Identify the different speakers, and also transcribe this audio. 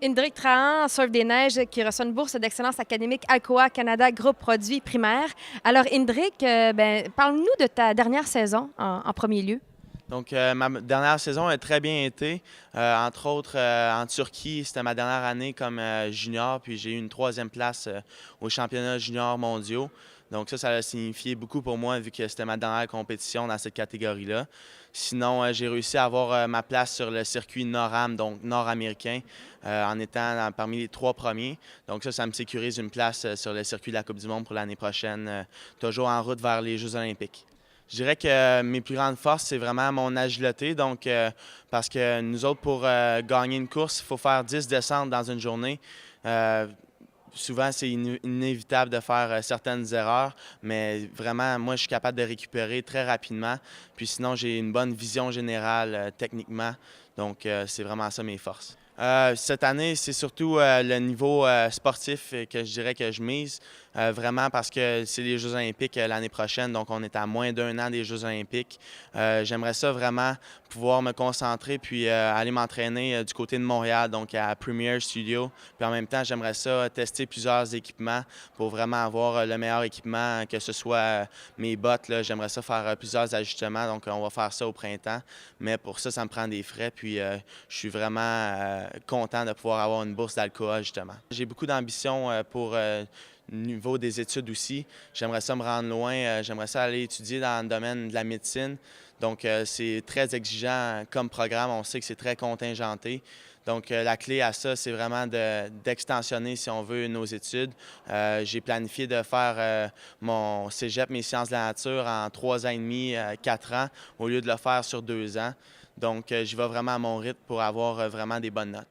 Speaker 1: Indric Trahan, Surf des Neiges, qui reçoit une bourse d'excellence académique Alcoa Canada Groupe Produits Primaires. Alors, Indric, parle-nous de ta dernière saison en premier lieu.
Speaker 2: Donc, ma dernière saison a très bien été. Entre autres, en Turquie, c'était ma dernière année comme junior, puis j'ai eu une troisième place aux championnats juniors mondiaux. Donc ça a signifié beaucoup pour moi vu que c'était ma dernière compétition dans cette catégorie-là. Sinon, j'ai réussi à avoir ma place sur le circuit NORAM, donc nord-américain, en étant parmi les trois premiers. Donc ça me sécurise une place sur le circuit de la Coupe du monde pour l'année prochaine, toujours en route vers les Jeux olympiques. Je dirais que mes plus grandes forces, c'est vraiment mon agilité. Donc, parce que nous autres, pour gagner une course, il faut faire 10 descentes dans une journée. Souvent, c'est inévitable de faire certaines erreurs, mais vraiment, moi, je suis capable de récupérer très rapidement. Puis sinon, j'ai une bonne vision générale techniquement. Donc, c'est vraiment ça mes forces. Cette année, c'est surtout le niveau sportif que je dirais que je mise, vraiment parce que c'est les Jeux olympiques l'année prochaine, donc on est à moins d'un an des Jeux olympiques. J'aimerais ça vraiment pouvoir me concentrer puis aller m'entraîner du côté de Montréal, donc à Premier Studio. Puis en même temps, j'aimerais ça tester plusieurs équipements pour vraiment avoir le meilleur équipement, que ce soit mes bottes. J'aimerais ça faire plusieurs ajustements, donc on va faire ça au printemps. Mais pour ça, ça me prend des frais, puis je suis vraiment content de pouvoir avoir une bourse d'Alcoa, justement. J'ai beaucoup d'ambition pour niveau des études aussi. J'aimerais ça me rendre loin. J'aimerais ça aller étudier dans le domaine de la médecine. Donc, c'est très exigeant comme programme. On sait que c'est très contingenté. Donc, la clé à ça, c'est vraiment d'extensionner, si on veut, nos études. J'ai planifié de faire mon cégep, mes sciences de la nature, en 3 ans et demi, 4 ans, au lieu de le faire sur 2 ans. Donc, j'y vais vraiment à mon rythme pour avoir vraiment des bonnes notes.